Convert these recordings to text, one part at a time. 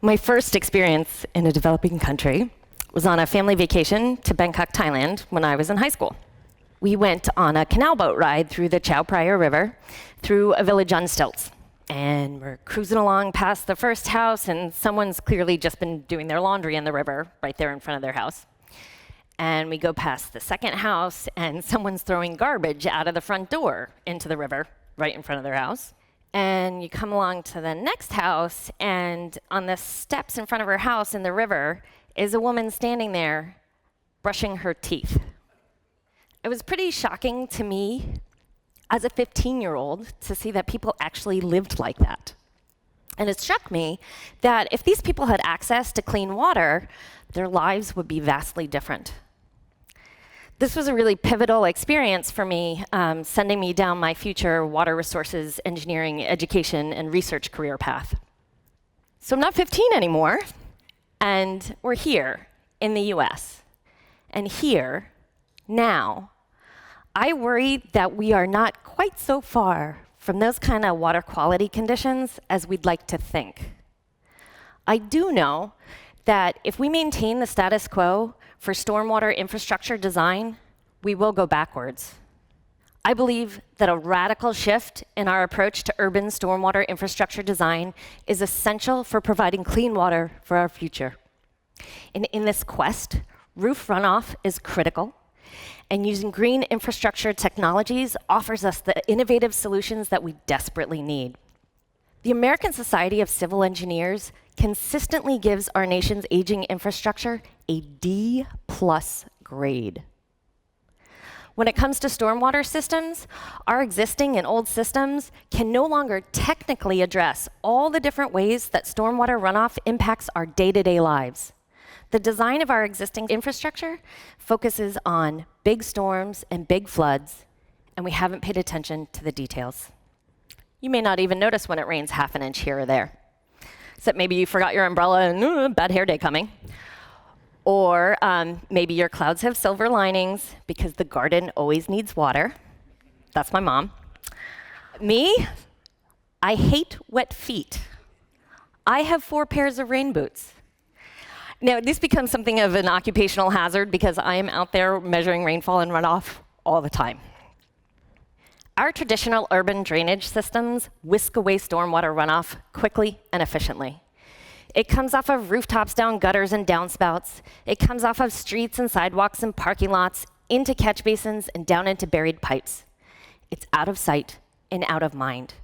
My first experience in a developing country was on a family vacation to Bangkok, Thailand, when I was in high school. We went on a canal boat ride through the Chao Phraya River through a village on stilts. And we're cruising along past the first house, and someone's clearly just been doing their laundry in the river right there in front of their house. And we go past the second house, and someone's throwing garbage out of the front door into the river right in front of their house. And you come along to the next house, and on the steps in front of her house in the river is a woman standing there brushing her teeth. It was pretty shocking to me as a 15-year-old to see that people actually lived like that. And it struck me that if these people had access to clean water, their lives would be vastly different. This was a really pivotal experience for me, sending me down my future water resources engineering, education, and research career path. So I'm not 15 anymore, and we're here in the US. And here, now, I worry that we are not quite so far from those kind of water quality conditions as we'd like to think. I do know that if we maintain the status quo for stormwater infrastructure design, we will go backwards. I believe that a radical shift in our approach to urban stormwater infrastructure design is essential for providing clean water for our future. In this quest, roof runoff is critical, and using green infrastructure technologies offers us the innovative solutions that we desperately need. The American Society of Civil Engineers consistently gives our nation's aging infrastructure a D+ grade. When it comes to stormwater systems, our existing and old systems can no longer technically address all the different ways that stormwater runoff impacts our day-to-day lives. The design of our existing infrastructure focuses on big storms and big floods, and we haven't paid attention to the details. You may not even notice when it rains half an inch here or there. Except maybe you forgot your umbrella and bad hair day coming. Or maybe your clouds have silver linings because the garden always needs water. That's my mom. Me, I hate wet feet. I have 4 pairs of rain boots. Now, this becomes something of an occupational hazard because I am out there measuring rainfall and runoff all the time. Our traditional urban drainage systems whisk away stormwater runoff quickly and efficiently. It comes off of rooftops down gutters and downspouts. It comes off of streets and sidewalks and parking lots, into catch basins and down into buried pipes. It's out of sight and out of mind.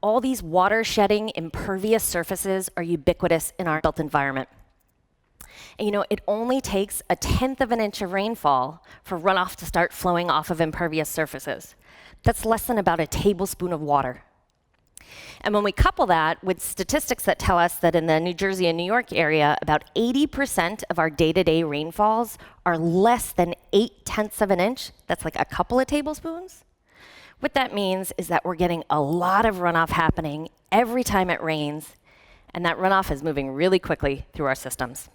All these water-shedding, impervious surfaces are ubiquitous in our built environment. And it only takes 1/10 of an inch of rainfall for runoff to start flowing off of impervious surfaces. That's less than about a tablespoon of water. And when we couple that with statistics that tell us that in the New Jersey and New York area, about 80% of our day-to-day rainfalls are less than 0.8 of an inch, that's like a couple of tablespoons. What that means is that we're getting a lot of runoff happening every time it rains, and that runoff is moving really quickly through our systems.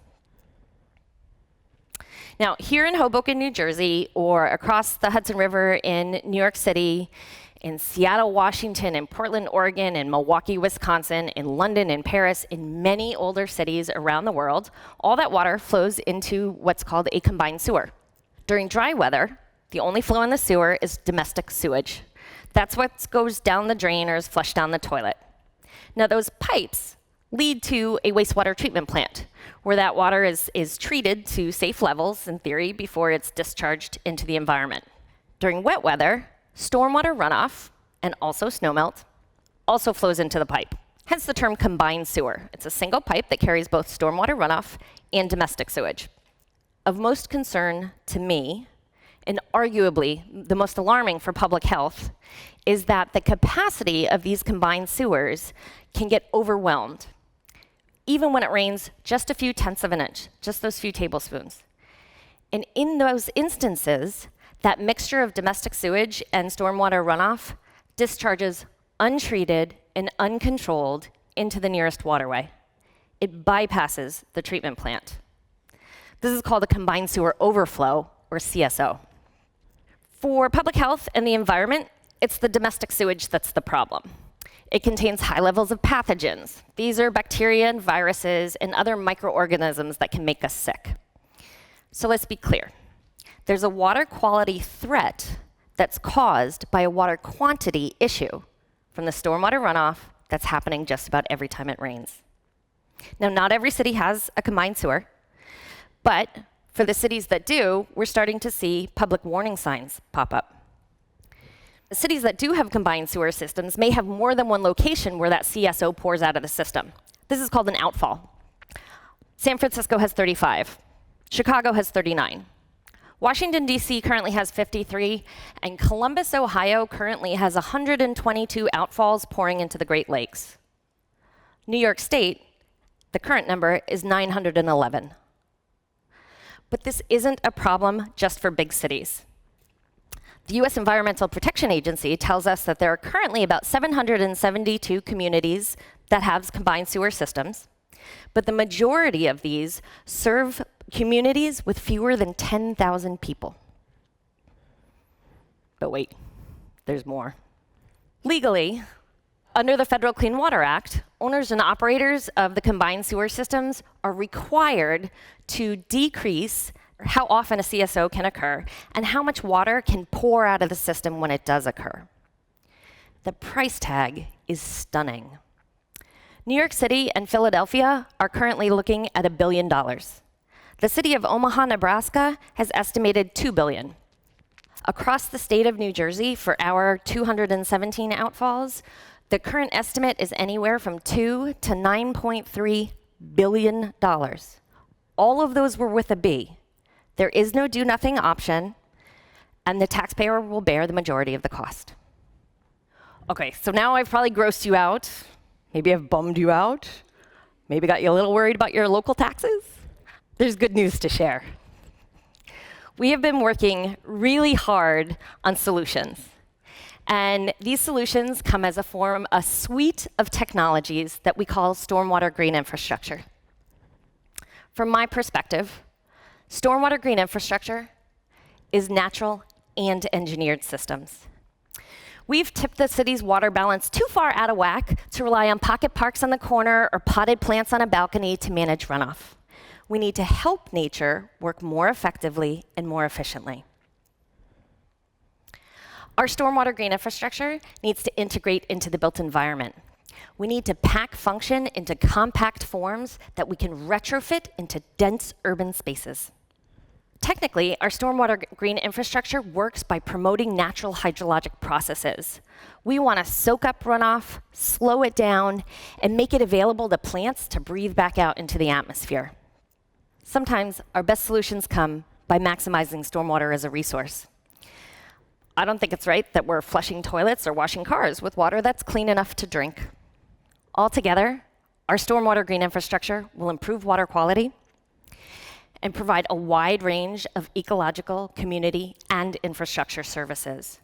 Now, here in Hoboken, New Jersey, or across the Hudson River in New York City, in Seattle, Washington, in Portland, Oregon, in Milwaukee, Wisconsin, in London, in Paris, in many older cities around the world, all that water flows into what's called a combined sewer. During dry weather, the only flow in the sewer is domestic sewage. That's what goes down the drain or is flushed down the toilet. Now, those pipes lead to a wastewater treatment plant, where that water is treated to safe levels, in theory, before it's discharged into the environment. During wet weather, stormwater runoff, and also snowmelt, also flows into the pipe, hence the term combined sewer. It's a single pipe that carries both stormwater runoff and domestic sewage. Of most concern to me, and arguably the most alarming for public health, is that the capacity of these combined sewers can get overwhelmed, even when it rains just a few tenths of an inch, just those few tablespoons. And in those instances, that mixture of domestic sewage and stormwater runoff discharges untreated and uncontrolled into the nearest waterway. It bypasses the treatment plant. This is called a combined sewer overflow, or CSO. For public health and the environment, it's the domestic sewage that's the problem. It contains high levels of pathogens. These are bacteria and viruses and other microorganisms that can make us sick. So let's be clear. There's a water quality threat that's caused by a water quantity issue from the stormwater runoff that's happening just about every time it rains. Now, not every city has a combined sewer, but for the cities that do, we're starting to see public warning signs pop up. The cities that do have combined sewer systems may have more than one location where that CSO pours out of the system. This is called an outfall. San Francisco has 35. Chicago has 39. Washington, D.C. currently has 53, and Columbus, Ohio currently has 122 outfalls pouring into the Great Lakes. New York State, the current number is 911. But this isn't a problem just for big cities. The U.S. Environmental Protection Agency tells us that there are currently about 772 communities that have combined sewer systems, but the majority of these serve communities with fewer than 10,000 people. But wait, there's more. Legally, under the Federal Clean Water Act, owners and operators of the combined sewer systems are required to decrease how often a CSO can occur and how much water can pour out of the system when it does occur. The price tag is stunning. New York City and Philadelphia are currently looking at $1 billion. The city of Omaha, Nebraska has estimated $2 billion. Across the state of New Jersey, for our 217 outfalls, the current estimate is anywhere from $2 to $9.3 billion. All of those were with a B. There is no do-nothing option, and the taxpayer will bear the majority of the cost. Okay, so now I've probably grossed you out. Maybe I've bummed you out. Maybe got you a little worried about your local taxes. There's good news to share. We have been working really hard on solutions. And these solutions come as a suite of technologies that we call stormwater green infrastructure. From my perspective, stormwater green infrastructure is natural and engineered systems. We've tipped the city's water balance too far out of whack to rely on pocket parks on the corner or potted plants on a balcony to manage runoff. We need to help nature work more effectively and more efficiently. Our stormwater green infrastructure needs to integrate into the built environment. We need to pack function into compact forms that we can retrofit into dense urban spaces. Technically, our stormwater green infrastructure works by promoting natural hydrologic processes. We want to soak up runoff, slow it down, and make it available to plants to breathe back out into the atmosphere. Sometimes our best solutions come by maximizing stormwater as a resource. I don't think it's right that we're flushing toilets or washing cars with water that's clean enough to drink. Altogether, our stormwater green infrastructure will improve water quality and provide a wide range of ecological, community, and infrastructure services.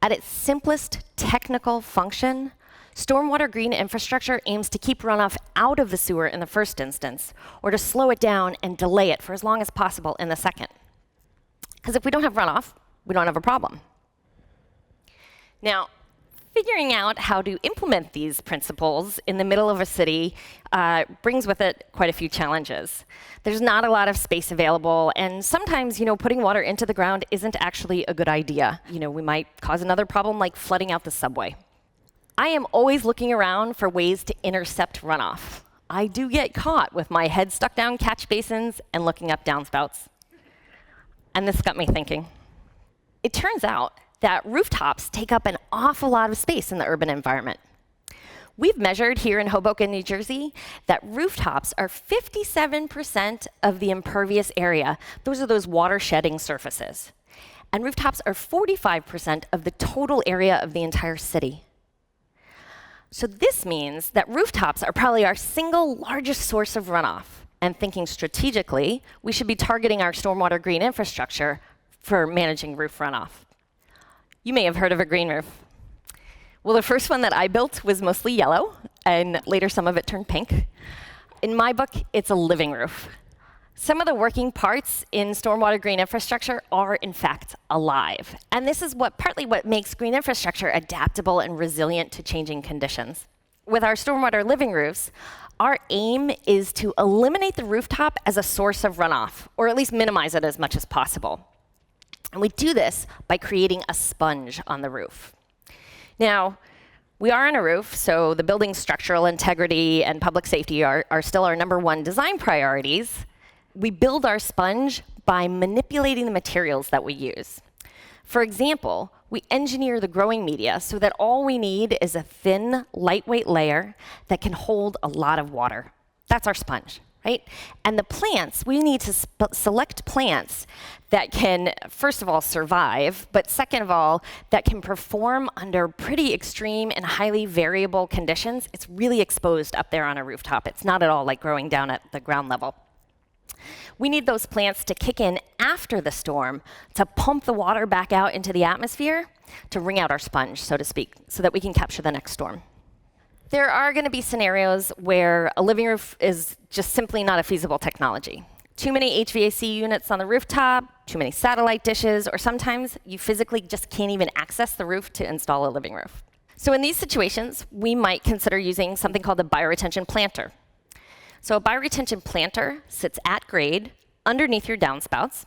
At its simplest technical function, stormwater green infrastructure aims to keep runoff out of the sewer in the first instance, or to slow it down and delay it for as long as possible in the second. Because if we don't have runoff, we don't have a problem. Now, figuring out how to implement these principles in the middle of a city brings with it quite a few challenges. There's not a lot of space available, and sometimes, putting water into the ground isn't actually a good idea. We might cause another problem like flooding out the subway. I am always looking around for ways to intercept runoff. I do get caught with my head stuck down catch basins and looking up downspouts. And this got me thinking. It turns out that rooftops take up an awful lot of space in the urban environment. We've measured here in Hoboken, New Jersey, that rooftops are 57% of the impervious area. Those are those water-shedding surfaces. And rooftops are 45% of the total area of the entire city. So this means that rooftops are probably our single largest source of runoff. And thinking strategically, we should be targeting our stormwater green infrastructure for managing roof runoff. You may have heard of a green roof. Well, the first one that I built was mostly yellow, and later some of it turned pink. In my book, it's a living roof. Some of the working parts in stormwater green infrastructure are, in fact, alive. And this is partly what makes green infrastructure adaptable and resilient to changing conditions. With our stormwater living roofs, our aim is to eliminate the rooftop as a source of runoff, or at least minimize it as much as possible. And we do this by creating a sponge on the roof. Now, we are on a roof, so the building's structural integrity and public safety are still our #1 design priorities. We build our sponge by manipulating the materials that we use. For example, we engineer the growing media so that all we need is a thin, lightweight layer that can hold a lot of water. That's our sponge, right? And the plants, we need to select plants that can, first of all, survive, but second of all, that can perform under pretty extreme and highly variable conditions. It's really exposed up there on a rooftop. It's not at all like growing down at the ground level. We need those plants to kick in after the storm to pump the water back out into the atmosphere to wring out our sponge, so to speak, so that we can capture the next storm. There are going to be scenarios where a living roof is just simply not a feasible technology. Too many HVAC units on the rooftop, too many satellite dishes, or sometimes you physically just can't even access the roof to install a living roof. So in these situations, we might consider using something called a bioretention planter. So a bioretention planter sits at grade underneath your downspouts,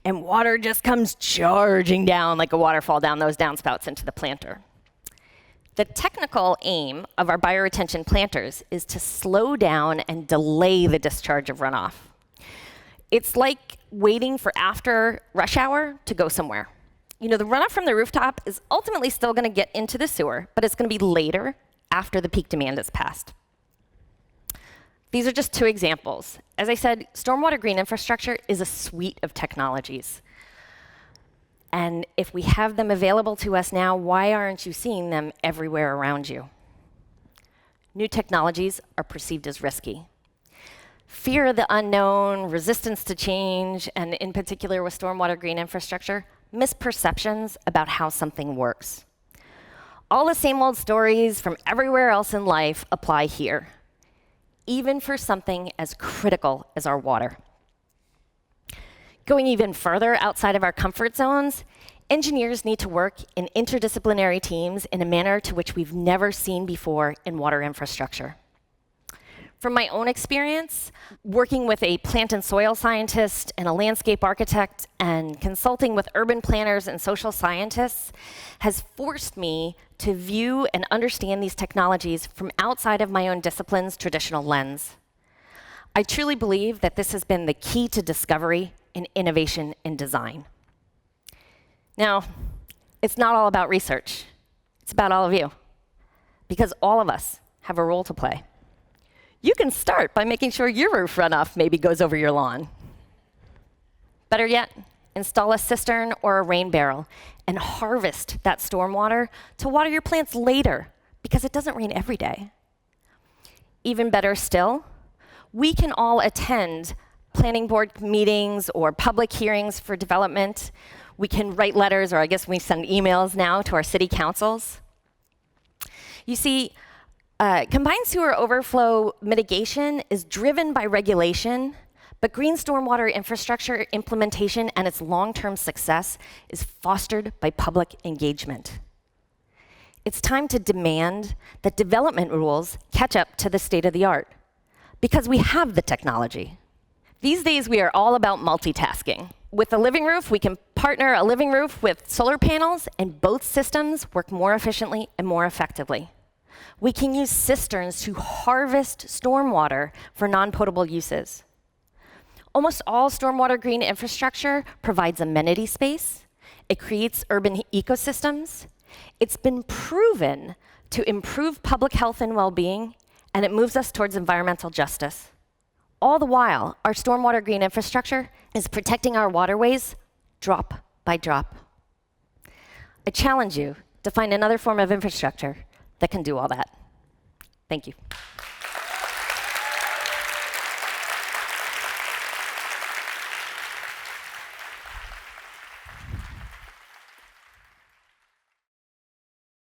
and water just comes charging down like a waterfall down those downspouts into the planter. The technical aim of our bioretention planters is to slow down and delay the discharge of runoff. It's like waiting for after rush hour to go somewhere. You know, the runoff from the rooftop is ultimately still going to get into the sewer, but it's going to be later after the peak demand is passed. These are just 2 examples. As I said, stormwater green infrastructure is a suite of technologies. And if we have them available to us now, why aren't you seeing them everywhere around you? New technologies are perceived as risky. Fear of the unknown, resistance to change, and in particular with stormwater green infrastructure, misperceptions about how something works. All the same old stories from everywhere else in life apply here, even for something as critical as our water. Going even further outside of our comfort zones, engineers need to work in interdisciplinary teams in a manner to which we've never seen before in water infrastructure. From my own experience, working with a plant and soil scientist and a landscape architect and consulting with urban planners and social scientists has forced me to view and understand these technologies from outside of my own discipline's traditional lens. I truly believe that this has been the key to discovery and innovation in design. Now, it's not all about research. It's about all of you, because all of us have a role to play. You can start by making sure your roof runoff maybe goes over your lawn. Better yet, install a cistern or a rain barrel and harvest that stormwater to water your plants later, because it doesn't rain every day. Even better still, we can all attend planning board meetings or public hearings for development. We can write letters, or I guess we send emails now to our city councils. You see, combined sewer overflow mitigation is driven by regulation, but green stormwater infrastructure implementation and its long-term success is fostered by public engagement. It's time to demand that development rules catch up to the state of the art, because we have the technology. These days, we are all about multitasking. With a living roof, we can partner a living roof with solar panels, and both systems work more efficiently and more effectively. We can use cisterns to harvest stormwater for non-potable uses. Almost all stormwater green infrastructure provides amenity space. It creates urban ecosystems. It's been proven to improve public health and well-being, and it moves us towards environmental justice. All the while, our stormwater green infrastructure is protecting our waterways drop by drop. I challenge you to find another form of infrastructure that can do all that. Thank you.